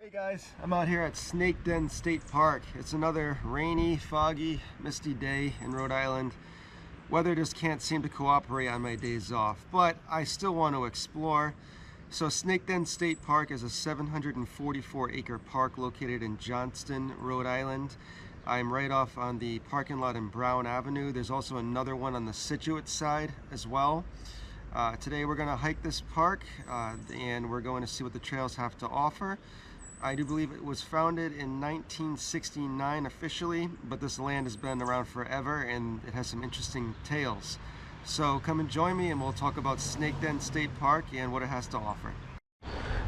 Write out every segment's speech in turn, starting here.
Hey guys, I'm out here at Snake Den State Park. It's another rainy, foggy, misty day in Rhode Island. Weather just can't seem to cooperate on my days off, but I still want to explore. So Snake Den State Park is a 744-acre park located in Johnston, Rhode Island. I'm right off on the parking lot in Brown Avenue. There's also another one on the Scituate side as well. Today we're going to hike this park and we're going to see what the trails have to offer. I do believe it was founded in 1969 officially, but this land has been around forever and it has some interesting tales. So come and join me and we'll talk about Snake Den State Park and what it has to offer.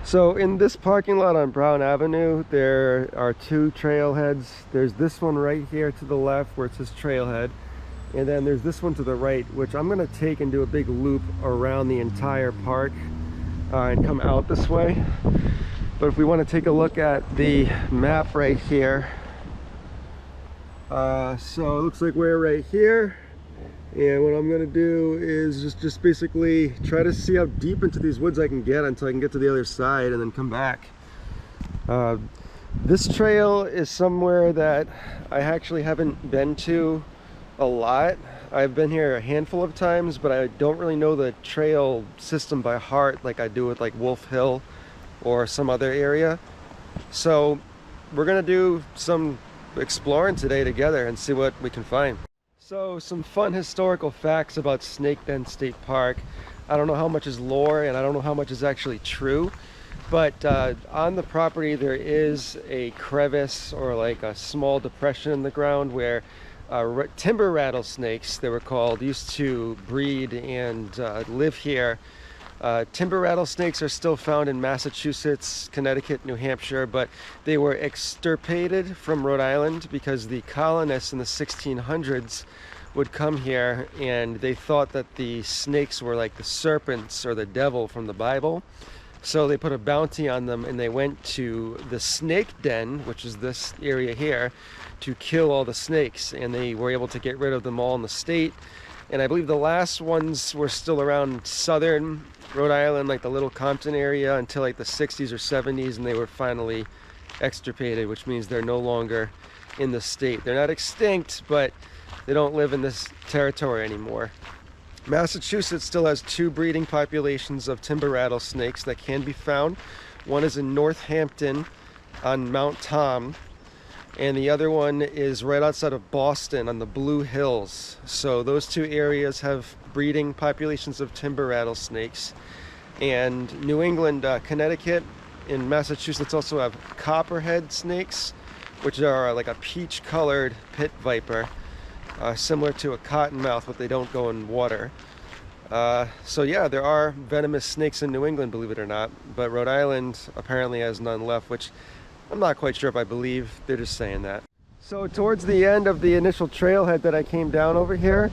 So in this parking lot on Brown Avenue, there are two trailheads. There's this one right here to the left where it says trailhead. And then there's this one to the right, which I'm gonna take and do a big loop around the entire park and come out this way. But if we want to take a look at the map right here, so it looks like we're right here, and what I'm going to do is just basically try to see how deep into these woods I can get until I can get to the other side and then come back. This trail is somewhere that I actually haven't been to a lot. I've been here a handful of times, but I don't really know the trail system by heart like I do with like Wolf Hill or some other area. So we're gonna do some exploring today together and see what we can find. So some fun historical facts about Snake Den State Park. I don't know how much is lore and I don't know how much is actually true, but on the property there is a crevice or like a small depression in the ground where timber rattlesnakes, they were called, used to breed and live here. Timber rattlesnakes are still found in Massachusetts, Connecticut, New Hampshire, but they were extirpated from Rhode Island because the colonists in the 1600s would come here and they thought that the snakes were like the serpents or the devil from the Bible. So they put a bounty on them and they went to the snake den, which is this area here, to kill all the snakes, and they were able to get rid of them all in the state. And I believe the last ones were still around southern Rhode Island, like the Little Compton area, until like the 60s or 70s, and they were finally extirpated, which means they're no longer in the state. They're not extinct, but they don't live in this territory anymore. Massachusetts still has two breeding populations of timber rattlesnakes that can be found. One is in Northampton on Mount Tom, and the other one is right outside of Boston on the Blue Hills. So those two areas have breeding populations of timber rattlesnakes. And New England, Connecticut, and Massachusetts also have copperhead snakes, which are like a peach-colored pit viper, similar to a cottonmouth, but they don't go in water. So yeah, there are venomous snakes in New England, believe it or not, but Rhode Island apparently has none left, which I'm not quite sure if I believe. They're just saying that. So towards the end of the initial trailhead that I came down over here,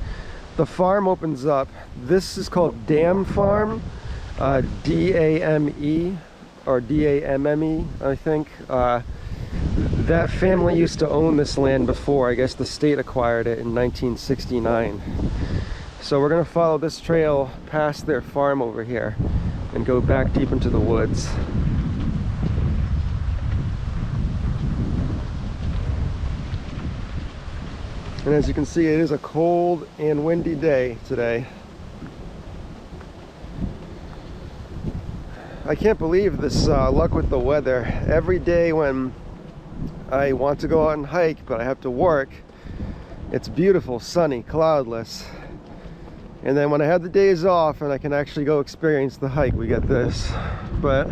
the farm opens up. This is called Dam Farm, D-A-M-E or D-A-M-M-E, I think. That family used to own this land before. I guess the state acquired it in 1969. So we're gonna follow this trail past their farm over here and go back deep into the woods. And as you can see, it is a cold and windy day today. I can't believe this luck with the weather. Every day when I want to go out and hike, but I have to work, it's beautiful, sunny, cloudless. And then when I have the days off and I can actually go experience the hike, we get this. But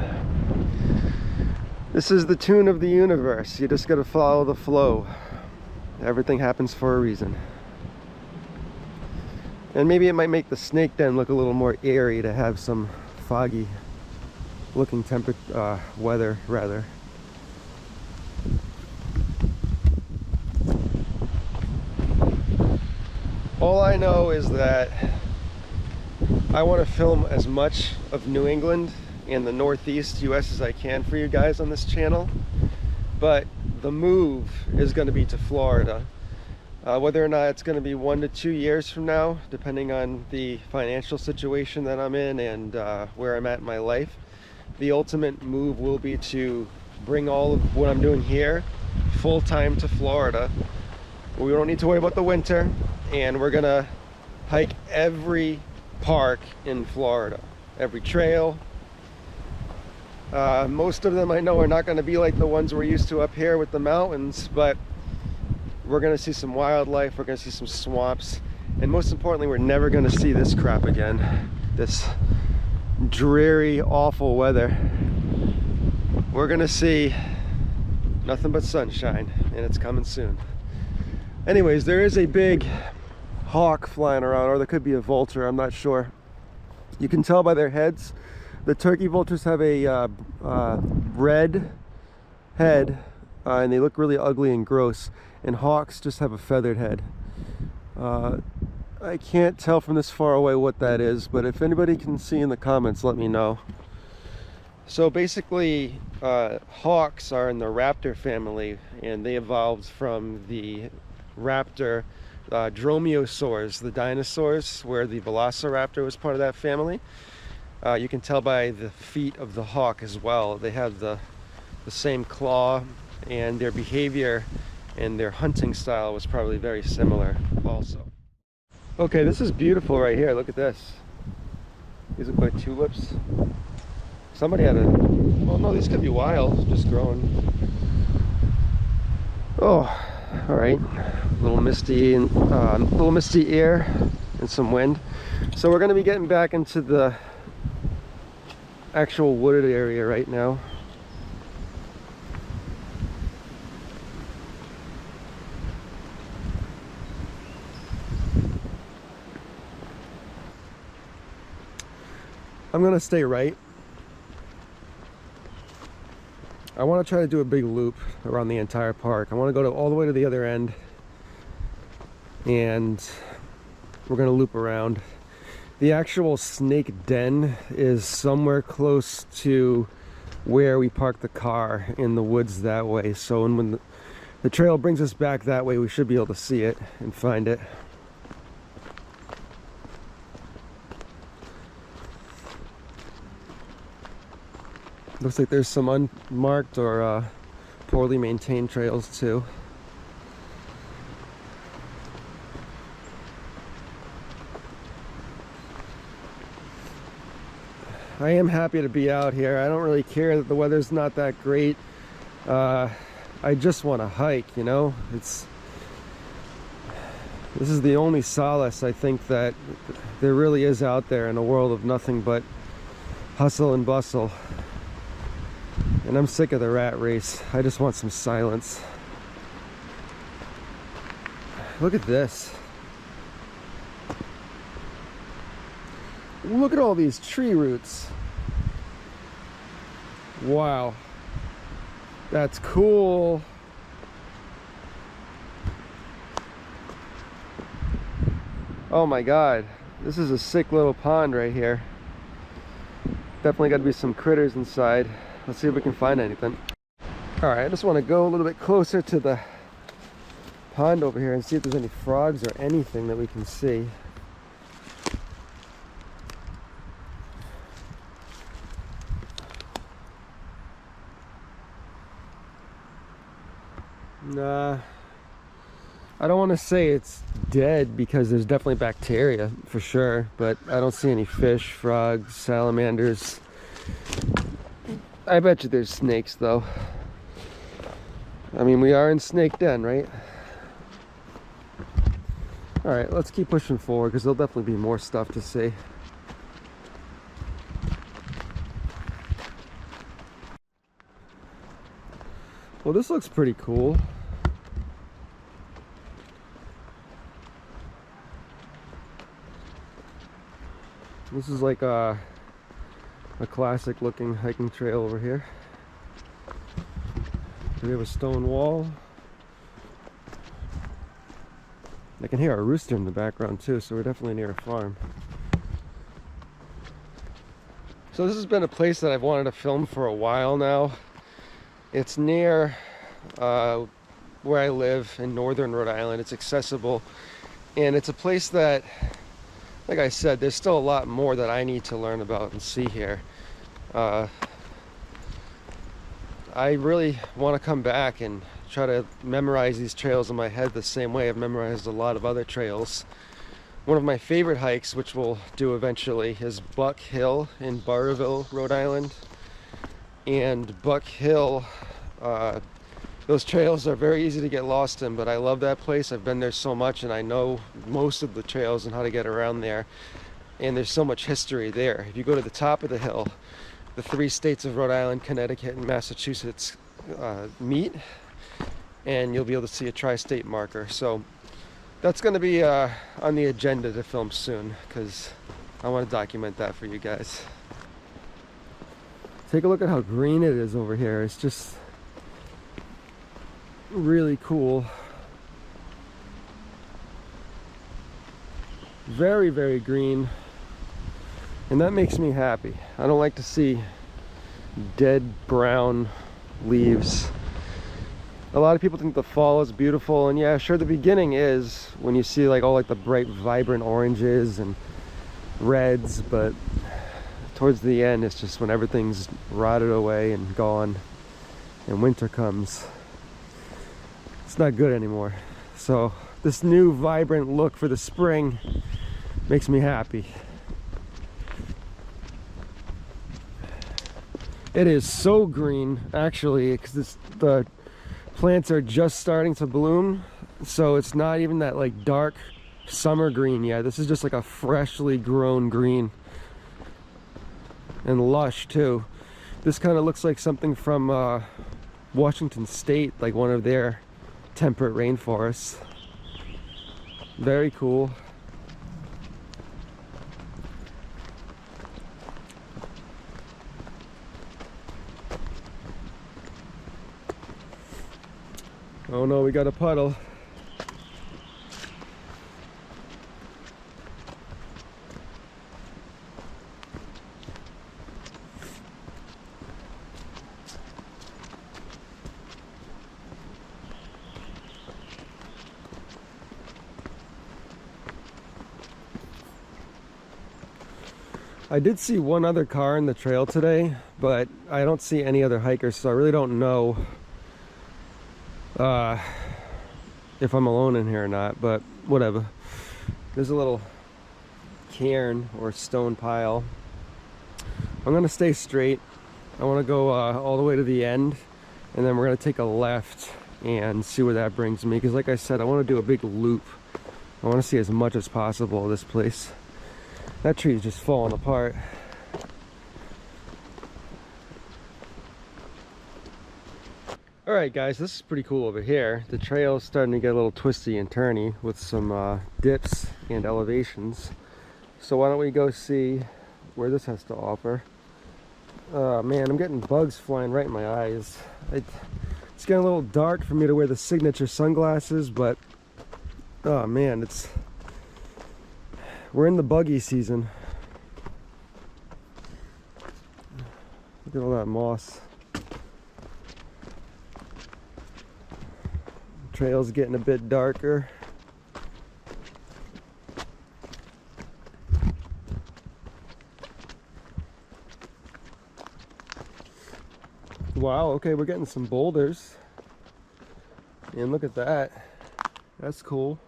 this is the tune of the universe. You just gotta follow the flow. Everything happens for a reason. And maybe it might make the snake den look a little more airy to have some foggy looking weather rather. All I know is that I want to film as much of New England and the Northeast US as I can for you guys on this channel, but the move is going to be to Florida. Whether or not it's going to be 1 to 2 years from now, depending on the financial situation that I'm in and where I'm at in my life, the ultimate move will be to bring all of what I'm doing here full-time to Florida. We don't need to worry about the winter, and we're gonna hike every park in Florida, every trail. Most of them I know are not going to be like the ones we're used to up here with the mountains, but we're going to see some wildlife, we're going to see some swamps, and most importantly, we're never going to see this crap again. This dreary, awful weather. We're going to see nothing but sunshine, and it's coming soon. Anyways, there is a big hawk flying around, or there could be a vulture, I'm not sure. You can tell by their heads. The turkey vultures have a red head, and they look really ugly and gross, and hawks just have a feathered head. I can't tell from this far away what that is, but if anybody can see in the comments, let me know. So basically, hawks are in the raptor family, and they evolved from the raptor dromaeosaurs, the dinosaurs, where the velociraptor was part of that family. You can tell by the feet of the hawk as well. They have the same claw, and their behavior and their hunting style was probably very similar also. Okay, this is beautiful right here. Look at this. These look like tulips. Somebody had a, well, no, these could be wild, just growing. Oh, all right. A little misty and little misty air and some wind. So we're going to be getting back into the actual wooded area right now. I'm gonna stay right. I want to try to do a big loop around the entire park. I want to go all the way to the other end, and we're gonna loop around. The actual snake den is somewhere close to where we parked the car in the woods that way. So when the trail brings us back that way, we should be able to see it and find it. Looks like there's some unmarked or poorly maintained trails too. I am happy to be out here. I don't really care that the weather's not that great. I just want to hike, you know? This is the only solace I think that there really is out there in a world of nothing but hustle and bustle. And I'm sick of the rat race. I just want some silence. Look at this. Look at all these tree roots. Wow. That's cool. Oh my God. This is a sick little pond right here. Definitely got to be some critters inside. Let's see if we can find anything. All right, I just want to go a little bit closer to the pond over here and see if there's any frogs or anything that we can see. Nah, I don't want to say it's dead because there's definitely bacteria for sure, but I don't see any fish, frogs, salamanders. I bet you there's snakes though. I mean, we are in snake den, right? All right, let's keep pushing forward because there'll definitely be more stuff to see. Well, this looks pretty cool. This is like a classic looking hiking trail over here. We have a stone wall. I can hear a rooster in the background too, so we're definitely near a farm. So this has been a place that I've wanted to film for a while now. It's near where I live in northern Rhode Island. It's accessible, and it's a place that, like I said, there's still a lot more that I need to learn about and see here. I really want to come back and try to memorize these trails in my head the same way I've memorized a lot of other trails. One of my favorite hikes, which we'll do eventually, is Buck Hill in Burrillville, Rhode Island. And Buck Hill, those trails are very easy to get lost in, but I love that place. I've been there so much and I know most of the trails and how to get around there. And there's so much history there. If you go to the top of the hill, the 3 states of Rhode Island, Connecticut, and Massachusetts meet, and you'll be able to see a tri-state marker. So that's going to be on the agenda to film soon, because I want to document that for you guys. Take a look at how green it is over here. It's just really cool. Very, very green. And that makes me happy. I don't like to see dead brown leaves. A lot of people think the fall is beautiful, and yeah, sure, the beginning is when you see like all like the bright vibrant oranges and reds, but towards the end it's just when everything's rotted away and gone and winter comes. It's not good anymore. So this new vibrant look for the spring makes me happy. It is so green, actually, because the plants are just starting to bloom, so it's not even that like dark summer green yet. This is just like a freshly grown green, and lush too. This kind of looks like something from Washington State, like one of their temperate rainforests. Very cool. Oh no, we got a puddle. I did see one other car in the trail today, but I don't see any other hikers, so I really don't know if I'm alone in here or not, but whatever. There's a little cairn or stone pile. I'm gonna stay straight. I want to go all the way to the end, and then we're gonna take a left and see where that brings me, because like I said, I want to do a big loop. I want to see as much as possible of this place. That tree is just falling apart. Alright guys, this is pretty cool over here. The trail is starting to get a little twisty and turny with some dips and elevations. So why don't we go see where this has to offer. Oh man, I'm getting bugs flying right in my eyes. It's getting a little dark for me to wear the signature sunglasses, but oh man, we're in the buggy season. Look at all that moss. Trail's getting a bit darker. Wow, okay, we're getting some boulders. And look at that. That's cool.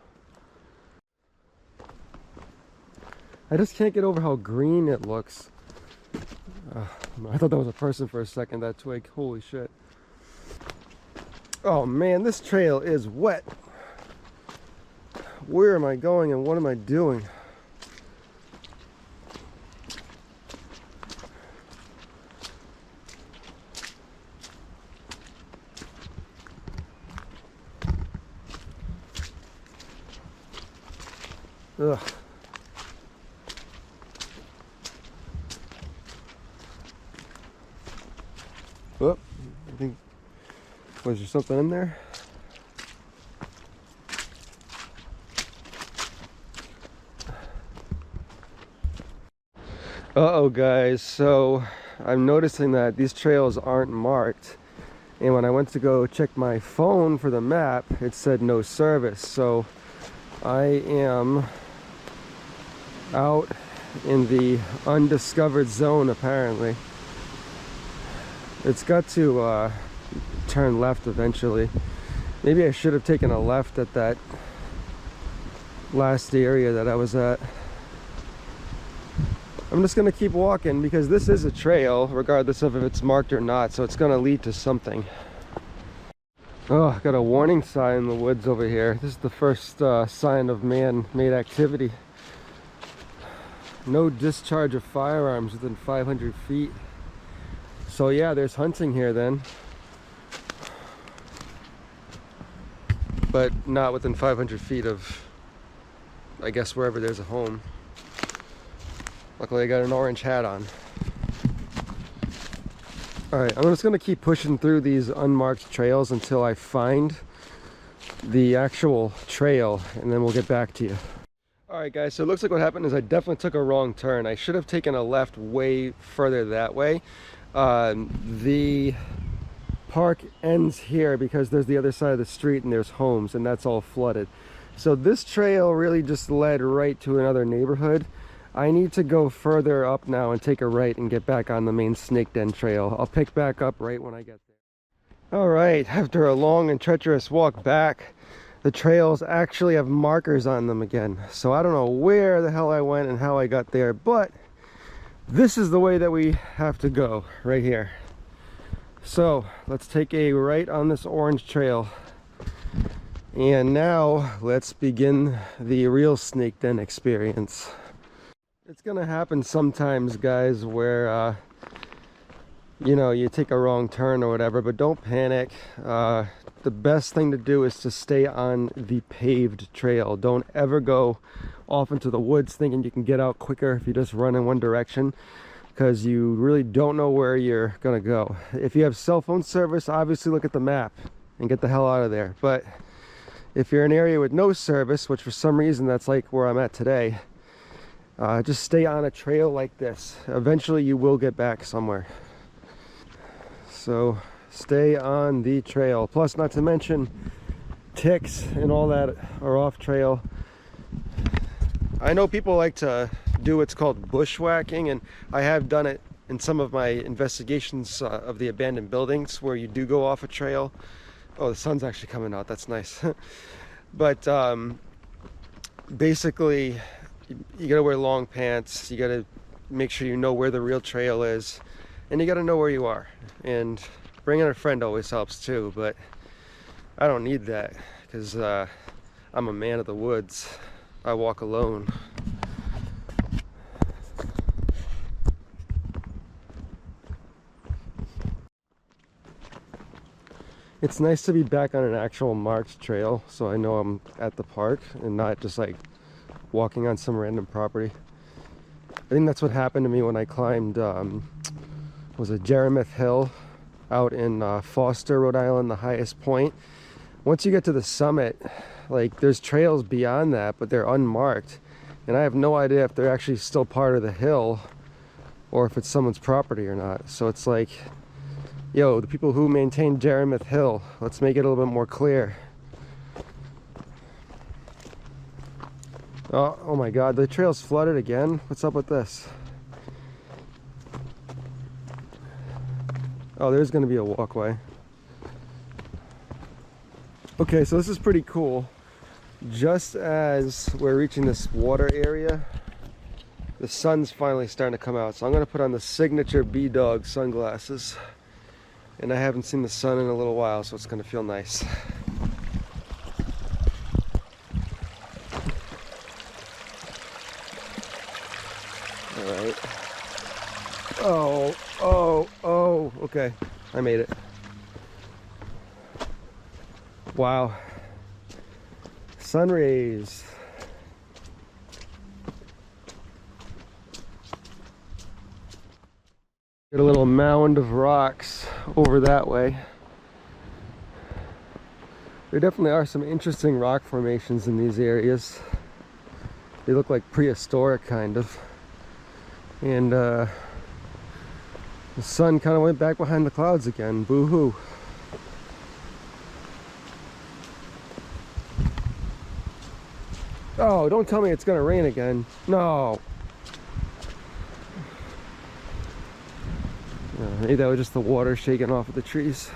I just can't get over how green it looks. I thought that was a person for a second, that twig. Holy shit. Oh man, this trail is wet. Where am I going and what am I doing? Ugh. Oh, I think, was there something in there? Uh-oh guys, so I'm noticing that these trails aren't marked, and when I went to go check my phone for the map, it said no service. So I am out in the undiscovered zone apparently. It's got to turn left eventually. Maybe I should have taken a left at that last area that I was at. I'm just gonna keep walking because this is a trail, regardless of if it's marked or not, so it's gonna lead to something. Oh, I got a warning sign in the woods over here. This is the first sign of man-made activity. No discharge of firearms within 500 feet. So yeah, there's hunting here then. But not within 500 feet of, I guess, wherever there's a home. Luckily I got an orange hat on. Alright, I'm just going to keep pushing through these unmarked trails until I find the actual trail, and then we'll get back to you. Alright guys, so it looks like what happened is I definitely took a wrong turn. I should have taken a left way further that way. The park ends here because there's the other side of the street and there's homes, and that's all flooded. So this trail really just led right to another neighborhood. I need to go further up now and take a right and get back on the main snake den trail. I'll pick back up right when I get there. All right, after a long and treacherous walk back, the trails actually have markers on them again. So I don't know where the hell I went and how I got there, but this is the way that we have to go right here. So let's take a right on this orange trail. And now let's begin the real snake den experience. It's gonna happen sometimes, guys, where you know, you take a wrong turn or whatever, but don't panic. The best thing to do is to stay on the paved trail. Don't ever go off into the woods thinking you can get out quicker if you just run in one direction, because you really don't know where you're gonna go. If you have cell phone service, obviously look at the map and get the hell out of there. But if you're in an area with no service, which for some reason that's like where I'm at today, just stay on a trail like this. Eventually you will get back somewhere. So stay on the trail. Plus, not to mention, ticks and all that are off trail. I know people like to do what's called bushwhacking, and I have done it in some of my investigations of the abandoned buildings where you do go off a trail. Oh, the sun's actually coming out. That's nice. But basically, you gotta wear long pants, you gotta make sure you know where the real trail is, and you gotta know where you are. And bringing a friend always helps too, but I don't need that because I'm a man of the woods. I walk alone. It's nice to be back on an actual marked trail, so I know I'm at the park and not just like walking on some random property. I think that's what happened to me when I climbed was it Jeremith Hill out in Foster, Rhode Island, the highest point. Once you get to the summit, like, there's trails beyond that, but they're unmarked, and I have no idea if they're actually still part of the hill or if it's someone's property or not. So it's like, yo, the people who maintain Jeremith Hill, let's make it a little bit more clear. Oh my god, the trail's flooded again. What's up with this? Oh, there's gonna be a walkway. Okay, so this is pretty cool. Just as we're reaching this water area, the sun's finally starting to come out. So I'm gonna put on the signature B-Dog sunglasses. And I haven't seen the sun in a little while, so it's gonna feel nice. Alright. Oh, okay. I made it. Wow. Sun rays. Get a little mound of rocks over that way. There definitely are some interesting rock formations in these areas. They look like prehistoric, kind of. And the sun kind of went back behind the clouds again. Boo-hoo. Oh, don't tell me it's gonna rain again. No. Maybe that was just the water shaking off of the trees.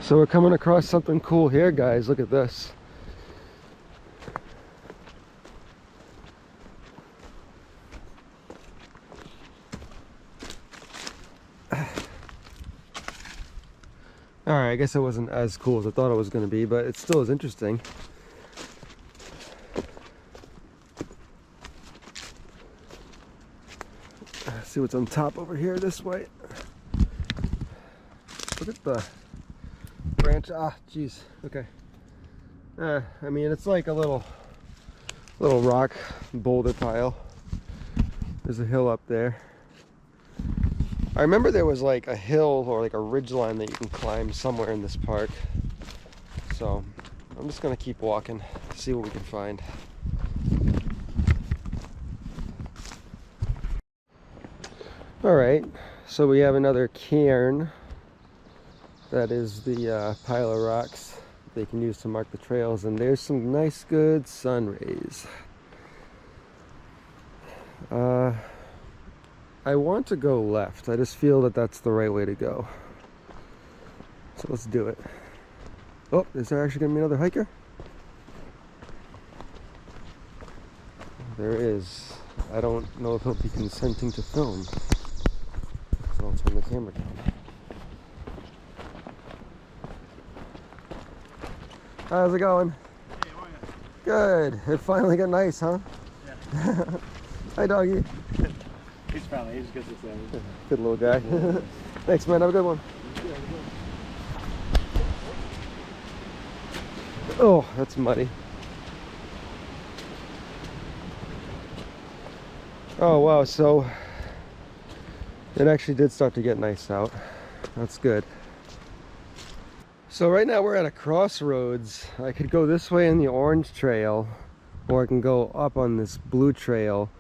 So we're coming across something cool here, guys. Look at this. Alright, I guess it wasn't as cool as I thought it was going to be, but it still is interesting. See what's on top over here this way. Look at the branch. Ah, jeez. Okay. I mean, it's like a little rock boulder pile. There's a hill up there. I remember there was like a hill or like a ridge line that you can climb somewhere in this park. So I'm just gonna keep walking, see what we can find. All right, so we have another cairn. That is the pile of rocks they can use to mark the trails, and there's some nice good sun rays. I want to go left. I just feel that that's the right way to go. So let's do it. Oh, is there actually gonna be another hiker? There is. I don't know if he'll be consenting to film. So I'll turn the camera down. How's it going? Hey, how are you? Good. It finally got nice, huh? Yeah. Hi, doggy. He's friendly. He just gets us in. Good little guy. Thanks, man. Have a good one. Oh, that's muddy. Oh, wow. So it actually did start to get nice out. That's good. So right now we're at a crossroads. I could go this way in the orange trail, or I can go up on this blue trail.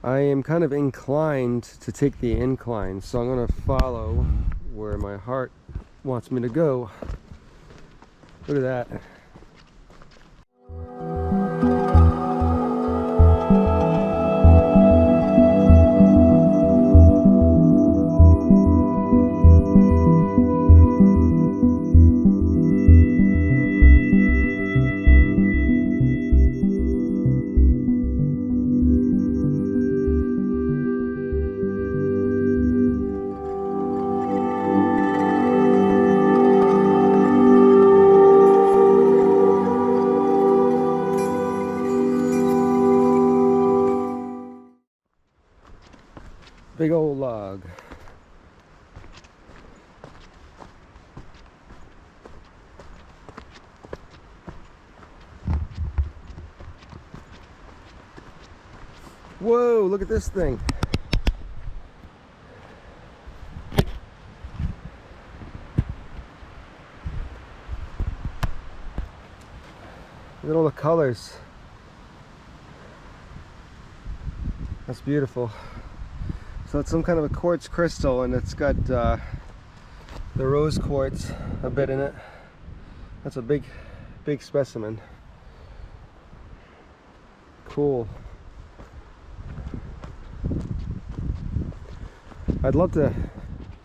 I am kind of inclined to take the incline, so I'm going to follow where my heart wants me to go. Look at that. Big old log. Whoa, look at this thing. Look at all the colors. That's beautiful. So it's some kind of a quartz crystal, and it's got the rose quartz a bit in it. That's a big specimen. Cool. I'd love to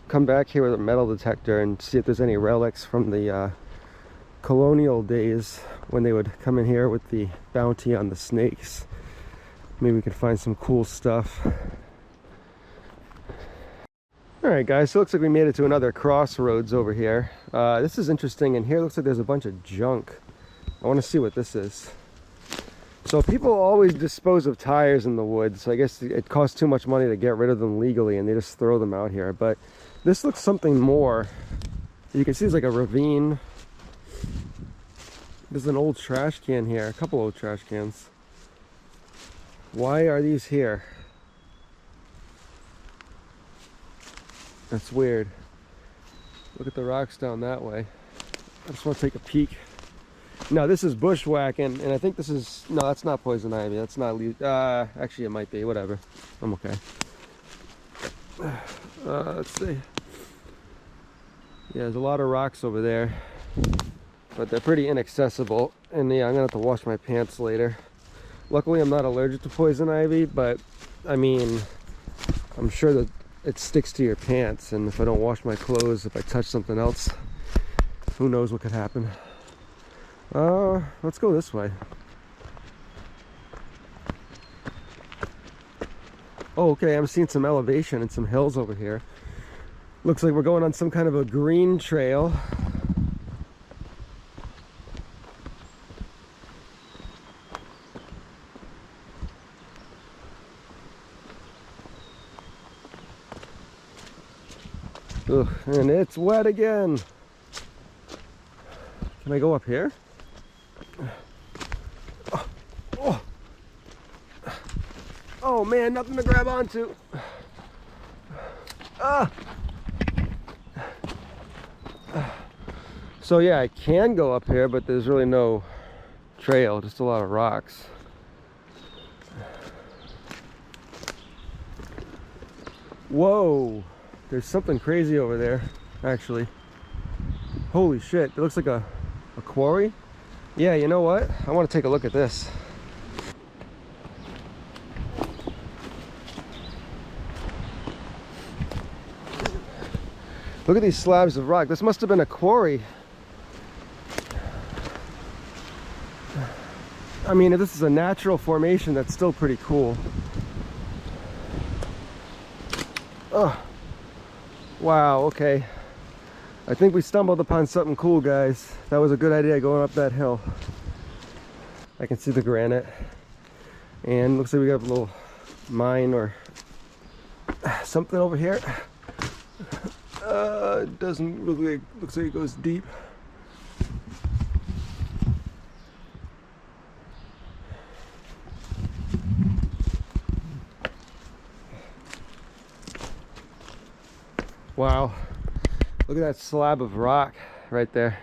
come back here with a metal detector and see if there's any relics from the colonial days when they would come in here with the bounty on the snakes. Maybe we can find some cool stuff. Alright guys, so it looks like we made it to another crossroads over here. This is interesting, and here looks like there's a bunch of junk. I want to see what this is. So people always dispose of tires in the woods, so I guess it costs too much money to get rid of them legally, and they just throw them out here. But this looks something more. You can see it's like a ravine. There's an old trash can here, a couple old trash cans. Why are these here? That's weird. Look at the rocks down that way. I just want to take a peek. No, this is bushwhacking, and I think this is... No, that's not poison ivy. That's not... actually, it might be. Whatever. I'm okay. Let's see. Yeah, there's a lot of rocks over there, but they're pretty inaccessible. And yeah, I'm gonna have to wash my pants later. Luckily, I'm not allergic to poison ivy, but I mean, I'm sure that it sticks to your pants, and if I don't wash my clothes, if I touch something else, who knows what could happen. Let's go this way. Oh, okay, I'm seeing some elevation and some hills over here. Looks like we're going on some kind of a green trail. Ugh, and it's wet again. Can I go up here? Oh, oh man, nothing to grab onto. So yeah, I can go up here, but there's really no trail, just a lot of rocks. Whoa, there's something crazy over there, actually. Holy shit, it looks like a quarry. Yeah, you know what? I want to take a look at this. Look at these slabs of rock. This must have been a quarry. I mean, if this is a natural formation, that's still pretty cool. Oh, wow, okay. I think we stumbled upon something cool, guys. That was a good idea going up that hill. I can see the granite. And looks like we got a little mine or something over here. It doesn't look like, looks like it goes deep. Wow, look at that slab of rock right there.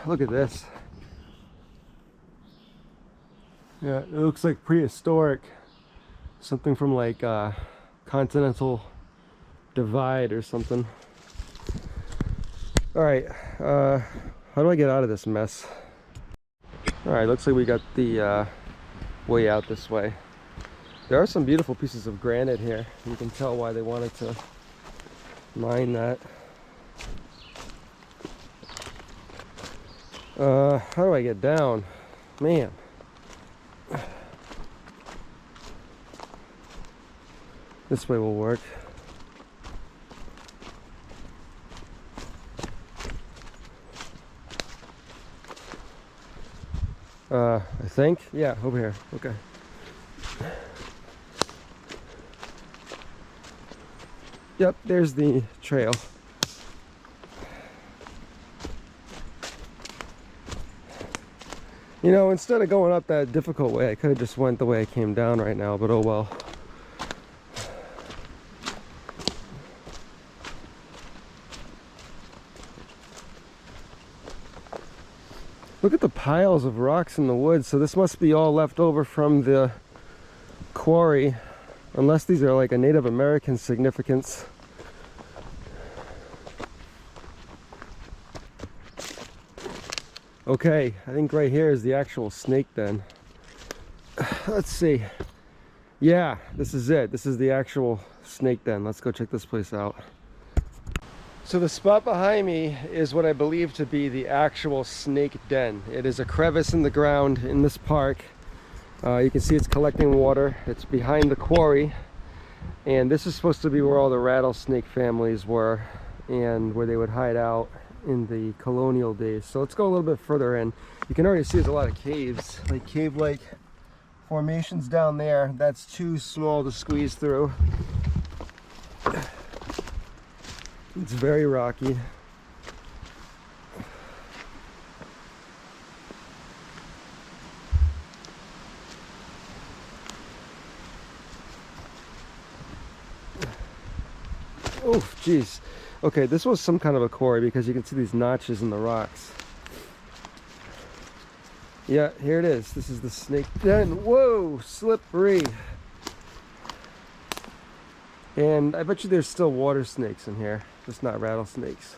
Look at this. Yeah, it looks like prehistoric. Something from like continental divide or something. All right, how do I get out of this mess? All right, looks like we got the way out this way. There are some beautiful pieces of granite here. You can tell why they wanted to mine that. How do I get down? Man. This way will work. I think? Yeah, over here. Okay. Yep, there's the trail. You know, instead of going up that difficult way, I could have just went the way I came down right now, but oh well. Look at the piles of rocks in the woods. So this must be all left over from the quarry, unless these are like a Native American significance. Okay, I think right here is the actual snake den. Let's see. Yeah, this is it. This is the actual snake den. Let's go check this place out. So the spot behind me is what I believe to be the actual snake den. It is a crevice in the ground in this park. You can see it's collecting water. It's behind the quarry. And this is supposed to be where all the rattlesnake families were and where they would hide out in the colonial days. So let's go a little bit further in. You can already see there's a lot of caves, like cave-like formations down there. That's too small to squeeze through. It's very rocky. Oh, geez. Okay, this was some kind of a quarry because you can see these notches in the rocks. Yeah, here it is. This is the snake den. Whoa, slippery. And I bet you there's still water snakes in here, just not rattlesnakes.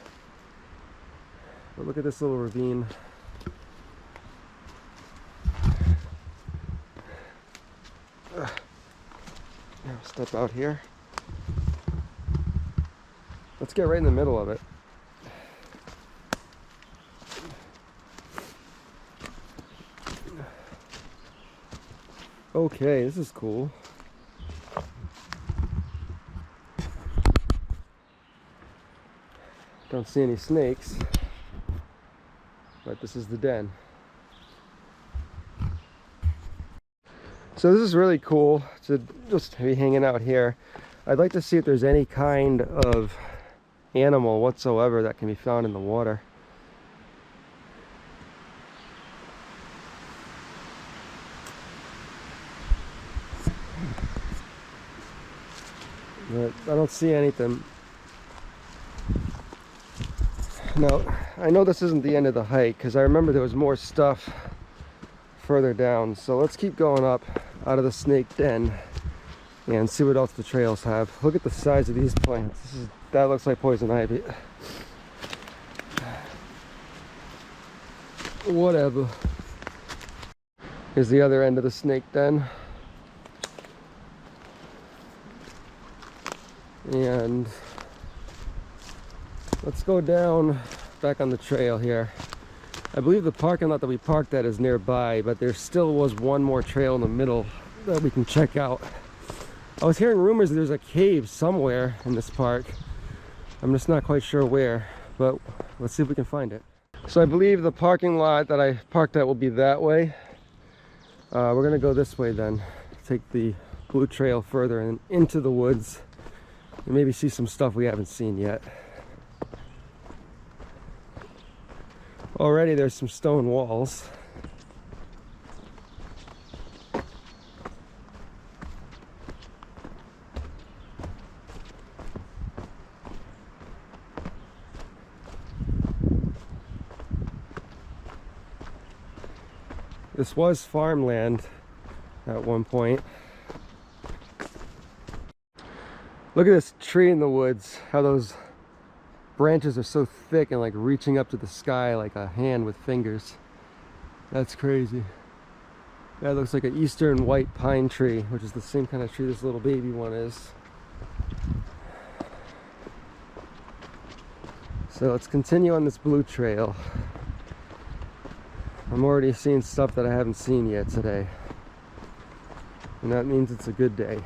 But look at this little ravine. Now step out here. Let's get right in the middle of it. Okay, this is cool. Don't see any snakes, but this is the den. So this is really cool to just be hanging out here. I'd like to see if there's any kind of animal whatsoever that can be found in the water. But I don't see anything. Now, I know this isn't the end of the hike because I remember there was more stuff further down. So let's keep going up out of the snake den and see what else the trails have. Look at the size of these plants. That looks like poison ivy. Whatever. Here's the other end of the snake den. And let's go down back on the trail here. I believe the parking lot that we parked at is nearby, but there still was one more trail in the middle that we can check out. I was hearing rumors that there's a cave somewhere in this park. I'm just not quite sure where, but let's see if we can find it. So I believe the parking lot that I parked at will be that way. We're gonna go this way then. Take the blue trail further and into the woods and maybe see some stuff we haven't seen yet. Already there's some stone walls. This was farmland at one point. Look at this tree in the woods, how those branches are so thick and like reaching up to the sky like a hand with fingers. That's crazy. That looks like an eastern white pine tree, which is the same kind of tree this little baby one is. So let's continue on this blue trail. I'm already seeing stuff that I haven't seen yet today, and that means it's a good day.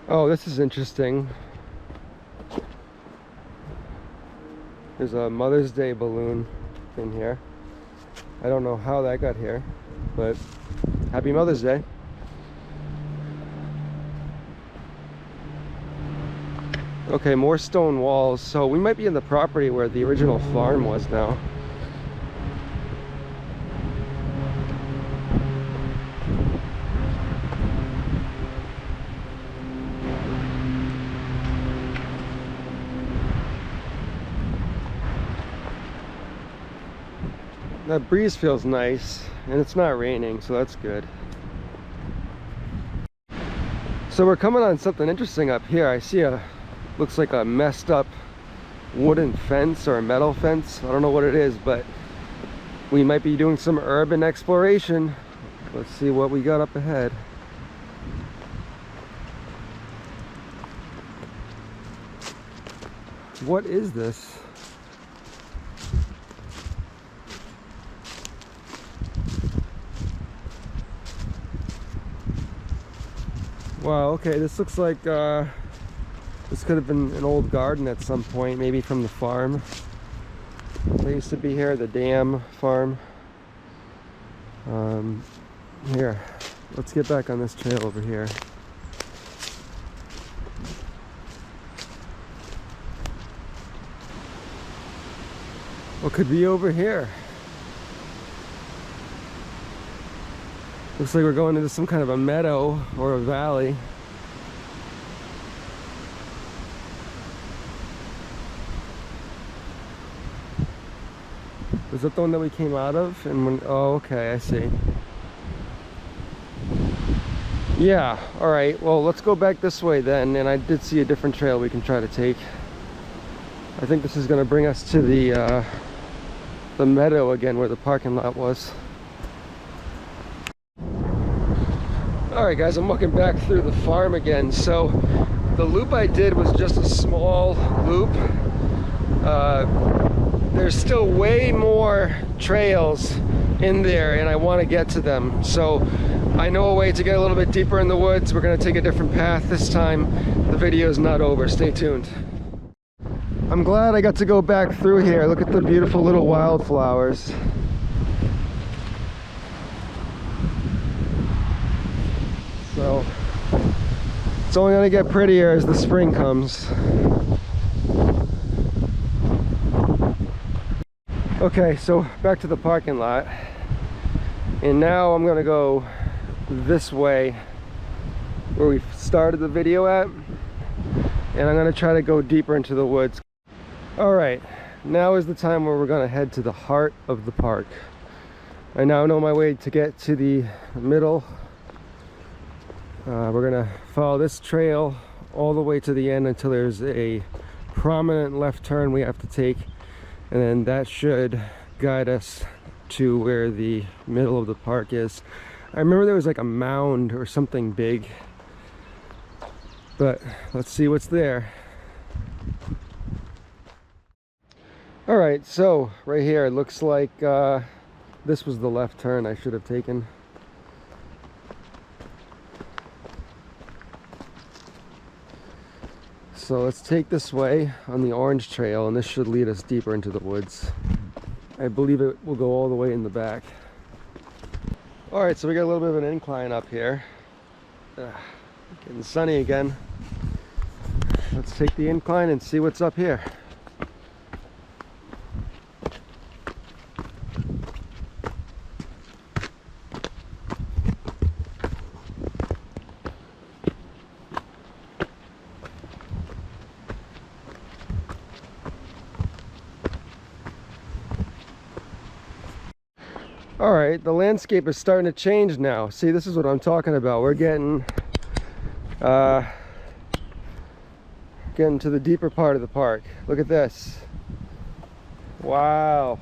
Oh, this is interesting. There's a Mother's Day balloon in here. I don't know how that got here, but happy Mother's Day. Okay, more stone walls. So we might be in the property where the original farm was now. That breeze feels nice, and it's not raining, so that's good. So we're coming on something interesting up here. I see looks like a messed up wooden fence or a metal fence. I don't know what it is, but we might be doing some urban exploration. Let's see what we got up ahead. What is this? Wow, okay, this looks like this could have been an old garden at some point, maybe from the farm. They used to be here, the dam farm. Here, let's get back on this trail over here. What could be over here? Looks like we're going into some kind of a meadow or a valley. Was that the one that we came out of? Oh, okay, I see. Yeah, all right. Well, let's go back this way then. And I did see a different trail we can try to take. I think this is going to bring us to the meadow again where the parking lot was. Alright guys, I'm walking back through the farm again. So the loop I did was just a small loop. There's still way more trails in there and I want to get to them. So I know a way to get a little bit deeper in the woods. We're going to take a different path this time. The video is not over. Stay tuned. I'm glad I got to go back through here. Look at the beautiful little wildflowers. So it's only going to get prettier as the spring comes. Okay, so back to the parking lot. And now I'm going to go this way where we started the video at. And I'm going to try to go deeper into the woods. Alright, now is the time where we're going to head to the heart of the park. I now know my way to get to the middle. We're going to follow this trail all the way to the end until there's a prominent left turn we have to take. And then that should guide us to where the middle of the park is. I remember there was like a mound or something big. But let's see what's there. Alright, so right here it looks like this was the left turn I should have taken. So let's take this way on the orange trail, and this should lead us deeper into the woods. I believe it will go all the way in the back. Alright, so we got a little bit of an incline up here. Getting sunny again. Let's take the incline and see what's up here. Alright, the landscape is starting to change now. See, this is what I'm talking about. We're getting to the deeper part of the park. Look at this. Wow.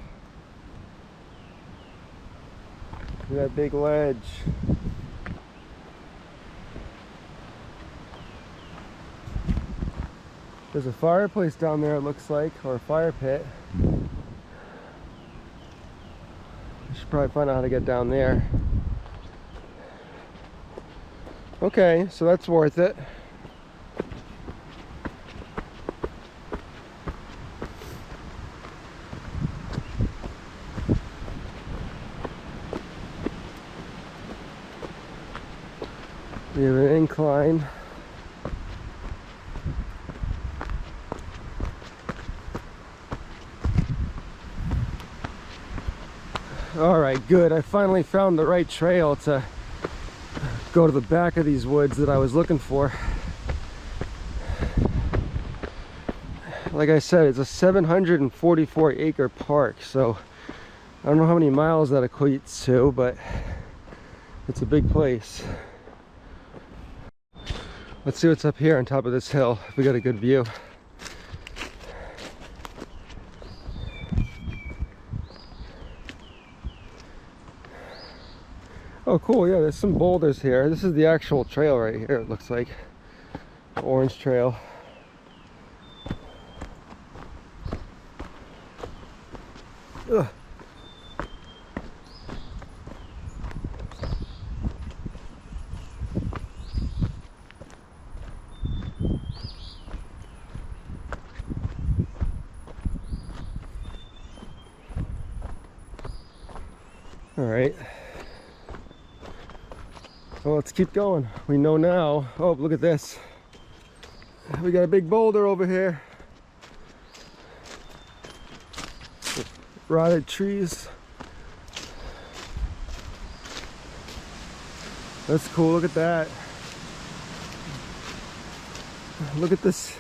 Look at that big ledge. There's a fireplace down there, it looks like, or a fire pit. I should probably find out how to get down there. Okay, so that's worth it. We have an incline. Alright, good. I finally found the right trail to go to the back of these woods that I was looking for. Like I said, it's a 744 acre park, so I don't know how many miles that equates to, but it's a big place. Let's see what's up here on top of this hill. We got a good view. Oh cool, yeah, there's some boulders here. This is the actual trail right here, it looks like. The orange trail. Ugh. All right. Well, let's keep going. We know now. Oh, look at this. We got a big boulder over here. Rotted trees. That's cool. Look at that. Look at this.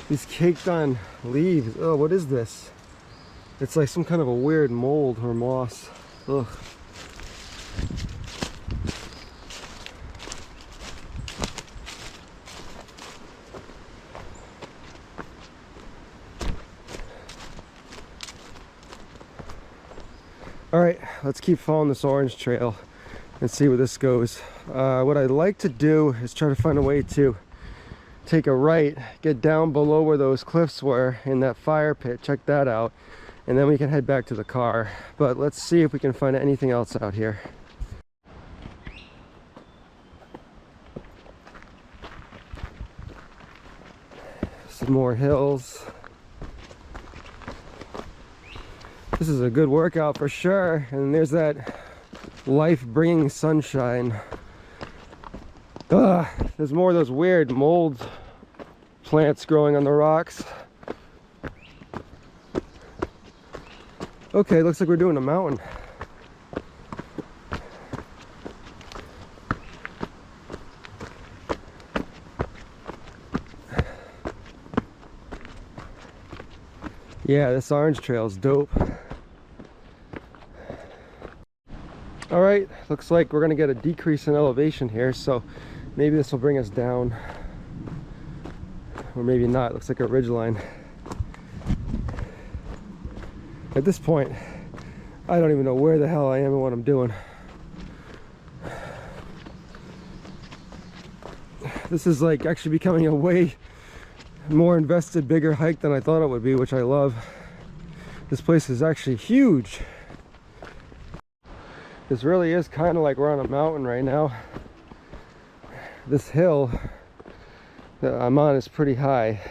These caked on leaves. Oh, what is this? It's like some kind of a weird mold or moss. Ugh. All right, let's keep following this orange trail and see where this goes. What I'd like to do is try to find a way to take a right, get down below where those cliffs were in that fire pit, check that out, and then we can head back to the car. But let's see if we can find anything else out here. Some more hills. This is a good workout for sure. And there's that life-bringing sunshine. There's more of those weird mold plants growing on the rocks. Okay, looks like we're doing a mountain. Yeah, this orange trail is dope. All right, looks like we're gonna get a decrease in elevation here, so maybe this will bring us down, or maybe not. Looks like a ridge line. At this point, I don't even know where the hell I am and what I'm doing. This is like actually becoming a way more invested, bigger hike than I thought it would be, which I love. This place is actually huge. This really is kind of like we're on a mountain right now. This hill that I'm on is pretty high.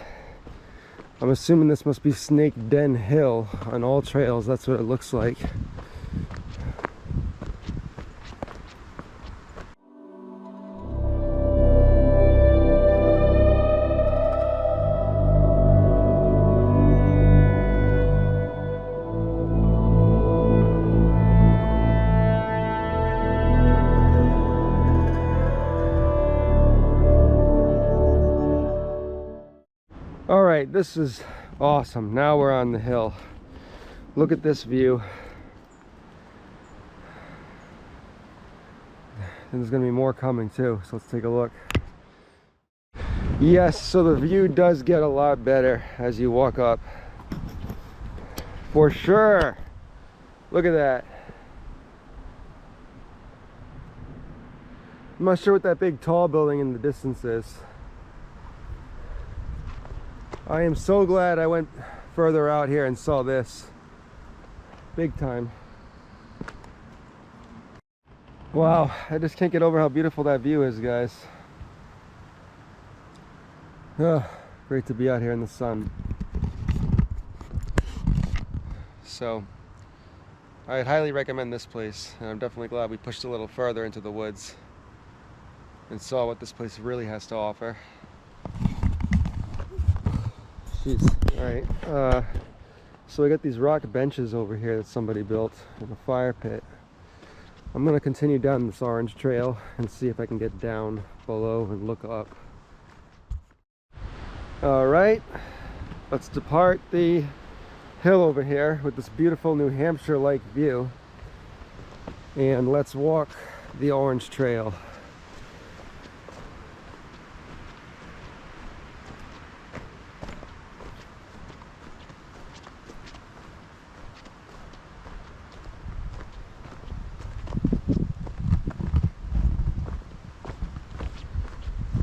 I'm assuming this must be Snake Den Hill on all trails. That's what it looks like. All right, this is awesome. Now we're on the hill. Look at this view. And there's gonna be more coming too, so let's take a look. Yes, so the view does get a lot better as you walk up. For sure. Look at that. I'm not sure what that big tall building in the distance is. I am so glad I went further out here and saw this. Big time. Wow, I just can't get over how beautiful that view is, guys. Oh, great to be out here in the sun. So, I'd highly recommend this place, and I'm definitely glad we pushed a little further into the woods and saw what this place really has to offer. Jeez. Alright, so we got these rock benches over here that somebody built in a fire pit. I'm going to continue down this orange trail and see if I can get down below and look up. Alright, let's depart the hill over here with this beautiful New Hampshire-like view, and let's walk the orange trail.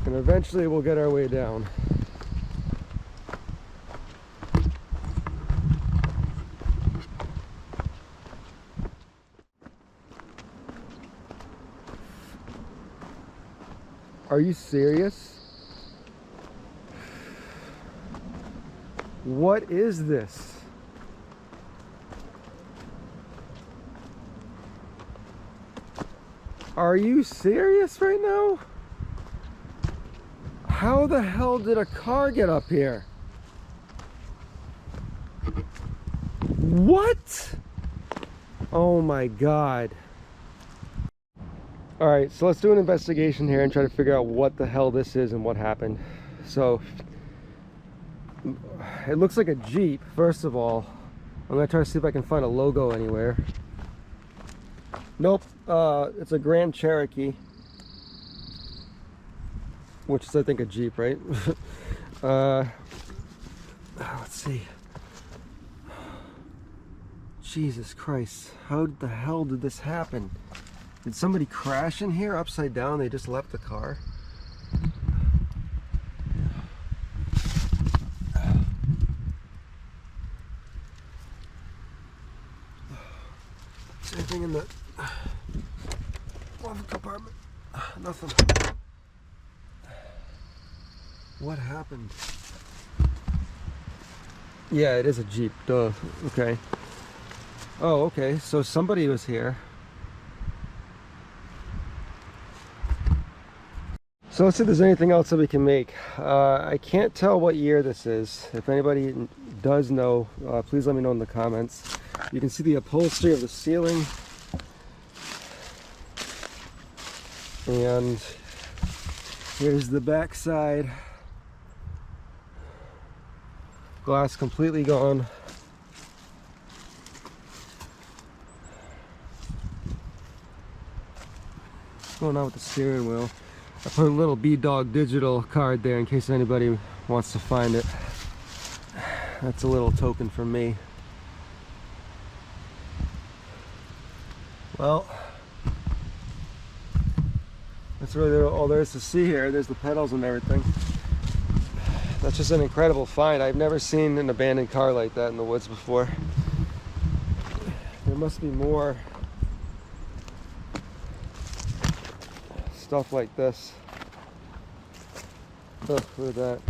And eventually we'll get our way down. Are you serious? What is this? Are you serious right now? How the hell did a car get up here? What? Oh my God. All right, so let's do an investigation here and try to figure out what the hell this is and what happened. So it looks like a Jeep. First of all, I'm gonna try to see if I can find a logo anywhere. Nope, it's a Grand Cherokee, which is I think a Jeep, right? Let's see. Jesus Christ, how the hell did this happen? Did somebody crash in here upside down? They just left the car? anything in the glove compartment? Nothing. What happened? Yeah, it is a Jeep. Duh. Okay. Oh, okay. So somebody was here. So let's see if there's anything else that we can make. I can't tell what year this is. If anybody does know, please let me know in the comments. You can see the upholstery of the ceiling. And here's the back side. Glass completely gone. What's going on with the steering wheel? I put a little B-Dog digital card there in case anybody wants to find it. That's a little token from me. Well, that's really all there is to see here. There's the pedals and everything. That's just an incredible find. I've never seen an abandoned car like that in the woods before. There must be more stuff like this. Oh, look at that.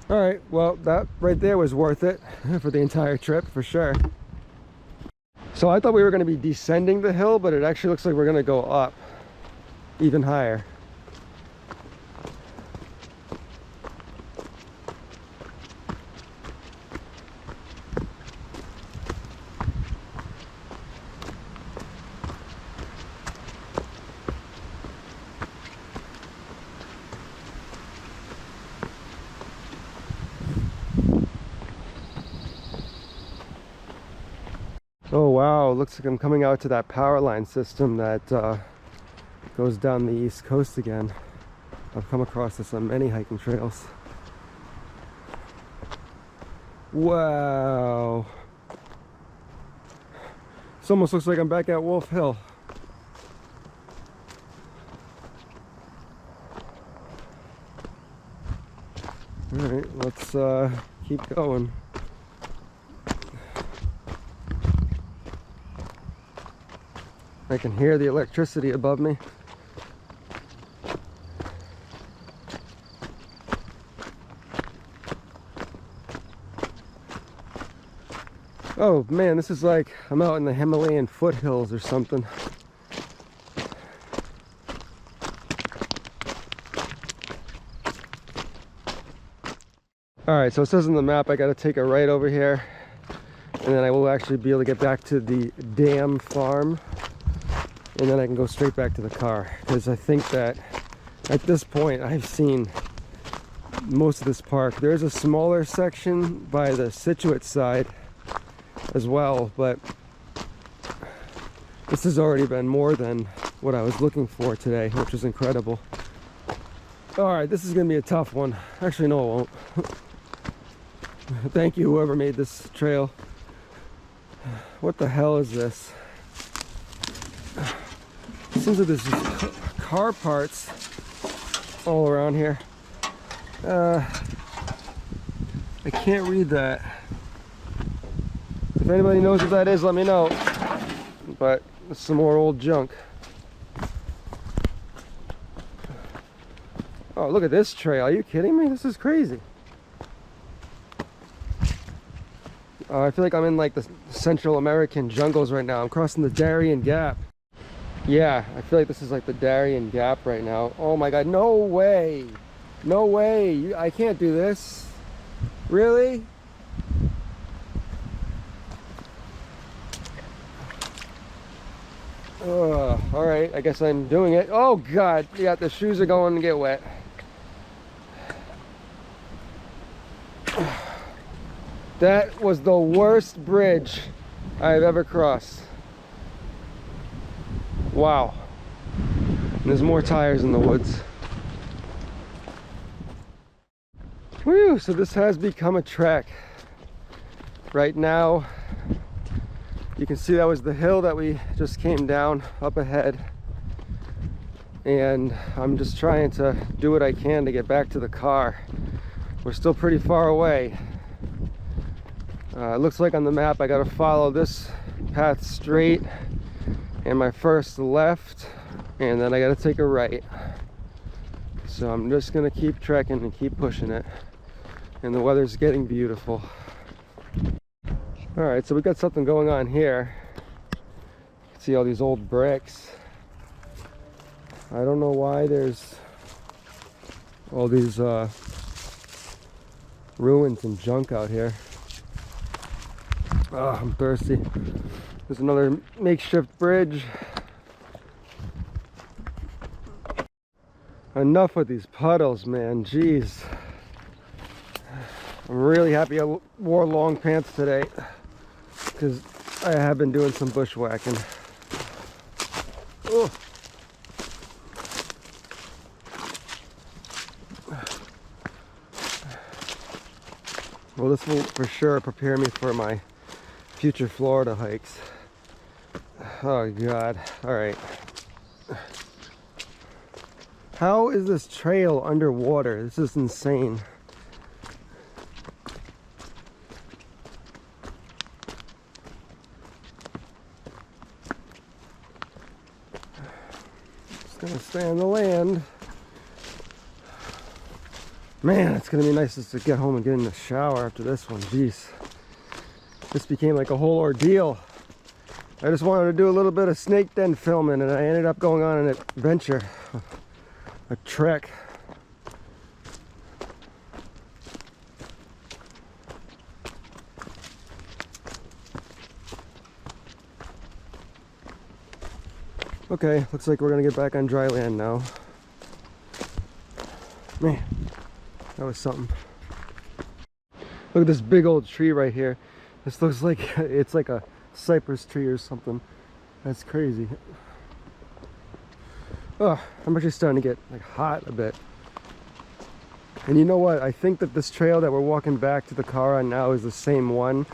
Alright, well, that right there was worth it for the entire trip, for sure. So I thought we were going to be descending the hill, but it actually looks like we're going to go up even higher. Oh wow, looks like I'm coming out to that power line system that goes down the east coast again. I've come across this on many hiking trails. Wow. This almost looks like I'm back at Wolf Hill. Alright, let's keep going. I can hear the electricity above me. Oh man, this is like I'm out in the Himalayan foothills or something. Alright, so it says on the map I gotta take a right over here, and then I will actually be able to get back to the dam farm. And then I can go straight back to the car, because I think that at this point I've seen most of this park. There's a smaller section by the Scituate side as well, but this has already been more than what I was looking for today, which is incredible. Alright, this is going to be a tough one. Actually, no, it won't. Thank you, whoever made this trail. What the hell is this? It seems like there's just car parts all around here. I can't read that. If anybody knows what that is, let me know. But it's some more old junk. Oh, look at this trail. Are you kidding me? This is crazy. I feel like I'm in like the Central American jungles right now. I'm crossing the Darien Gap. Yeah, I feel like this is like the Darien Gap right now. Oh my god, no way. No way. I can't do this. Really? Alright, I guess I'm doing it. Oh god, yeah, the shoes are going to get wet. That was the worst bridge I've ever crossed. Wow. And there's more tires in the woods. Whew, so this has become a trek. Right now, you can see that was the hill that we just came down up ahead. And I'm just trying to do what I can to get back to the car. We're still pretty far away. It looks like on the map I gotta follow this path straight and my first left, and then I gotta take a right. So I'm just gonna keep trekking and keep pushing it. And the weather's getting beautiful. All right, so we got something going on here. You can see all these old bricks. I don't know why there's all these ruins and junk out here. Oh, I'm thirsty. There's another makeshift bridge. Enough with these puddles, man. Jeez. I'm really happy I wore long pants today because I have been doing some bushwhacking. Oh. Well, this will for sure prepare me for my future Florida hikes. Oh God. All right. How is this trail underwater? This is insane. Just gonna stay on the land. Man, it's gonna be nice just to get home and get in the shower after this one. Jeez. This became like a whole ordeal. I just wanted to do a little bit of snake den filming, and I ended up going on an adventure. A trek. Okay, looks like we're gonna get back on dry land now. Man, that was something. Look at this big old tree right here. This looks like it's like a cypress tree or something. That's crazy. Oh, I'm actually starting to get like hot a bit. And you know what? I think that this trail that we're walking back to the car on now is the same one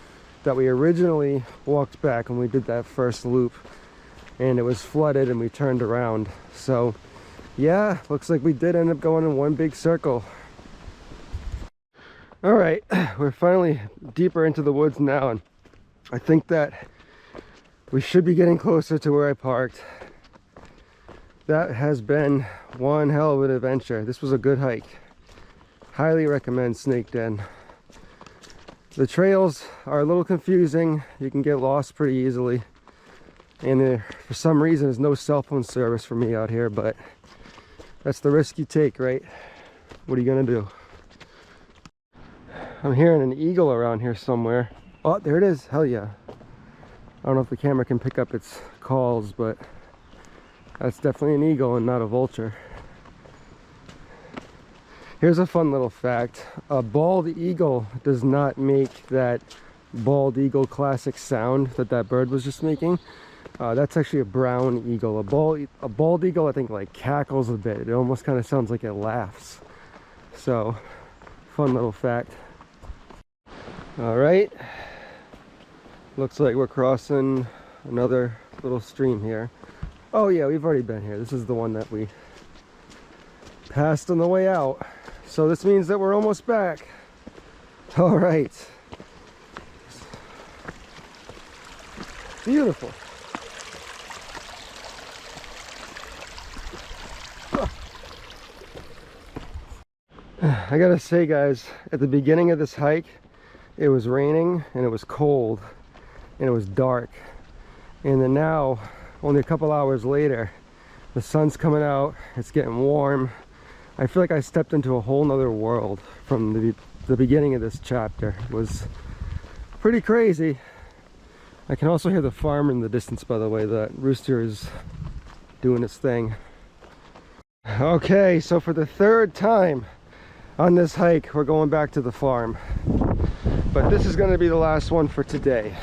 that we originally walked back when we did that first loop. And it was flooded and we turned around. So yeah, looks like we did end up going in one big circle. All right, we're finally deeper into the woods now, and I think that we should be getting closer to where I parked. That has been one hell of an adventure. This was a good hike. Highly recommend Snake Den. The trails are a little confusing. You can get lost pretty easily. And for some reason, there's no cell phone service for me out here, but that's the risk you take, right? What are you gonna do? I'm hearing an eagle around here somewhere. Oh, there it is. Hell yeah. I don't know if the camera can pick up its calls, but that's definitely an eagle and not a vulture. Here's a fun little fact. A bald eagle does not make that bald eagle classic sound that that bird was just making. That's actually a brown eagle. A bald eagle, I think, like cackles a bit. It almost kind of sounds like it laughs. So, fun little fact. All right. Looks like we're crossing another little stream here. Oh yeah, we've already been here. This is the one that we passed on the way out. So this means that we're almost back. All right. Beautiful. I gotta say, guys, at the beginning of this hike, it was raining and it was cold and it was dark. And then now, only a couple hours later, the sun's coming out, it's getting warm. I feel like I stepped into a whole nother world from the beginning of this chapter. It was pretty crazy. I can also hear the farmer in the distance, by the way. The rooster is doing its thing. Okay, so for the third time on this hike, we're going back to the farm. But this is going to be the last one for today.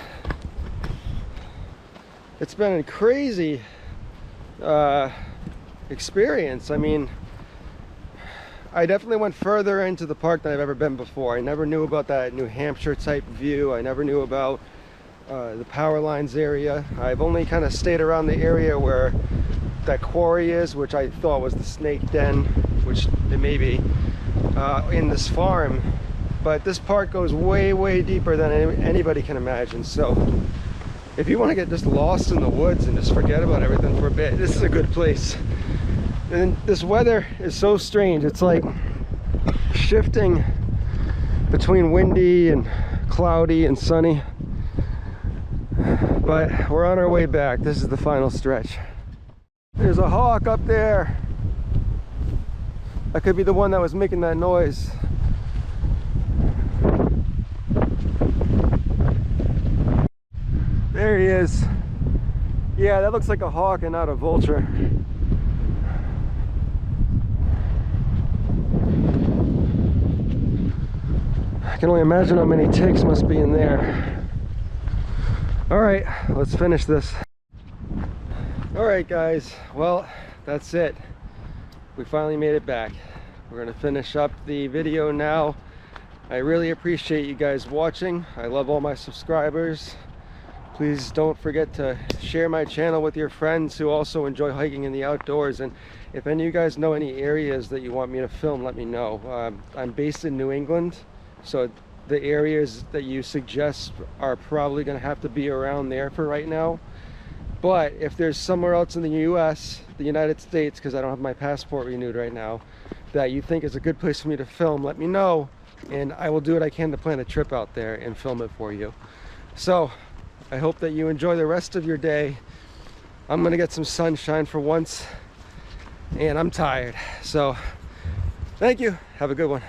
It's been a crazy experience. I mean, I definitely went further into the park than I've ever been before. I never knew about that New Hampshire type view. I never knew about the power lines area. I've only kind of stayed around the area where that quarry is, which I thought was the snake den, which it may be, in this farm. But this park goes way, way deeper than anybody can imagine. So if you want to get just lost in the woods and just forget about everything for a bit, this is a good place. And this weather is so strange. It's like shifting between windy and cloudy and sunny. But we're on our way back. This is the final stretch. There's a hawk up there. That could be the one that was making that noise. There he is. Yeah, that looks like a hawk and not a vulture. I can only imagine how many ticks must be in there. All right, let's finish this. All right, guys, well, that's it. We finally made it back. We're gonna finish up the video now. I really appreciate you guys watching. I love all my subscribers. Please don't forget to share my channel with your friends who also enjoy hiking in the outdoors. And if any of you guys know any areas that you want me to film, let me know. I'm based in New England, so the areas that you suggest are probably going to have to be around there for right now. But if there's somewhere else in the US, the United States, because I don't have my passport renewed right now, that you think is a good place for me to film, let me know, and I will do what I can to plan a trip out there and film it for you. So I hope that you enjoy the rest of your day. I'm gonna get some sunshine for once, and I'm tired. So thank you. Have a good one.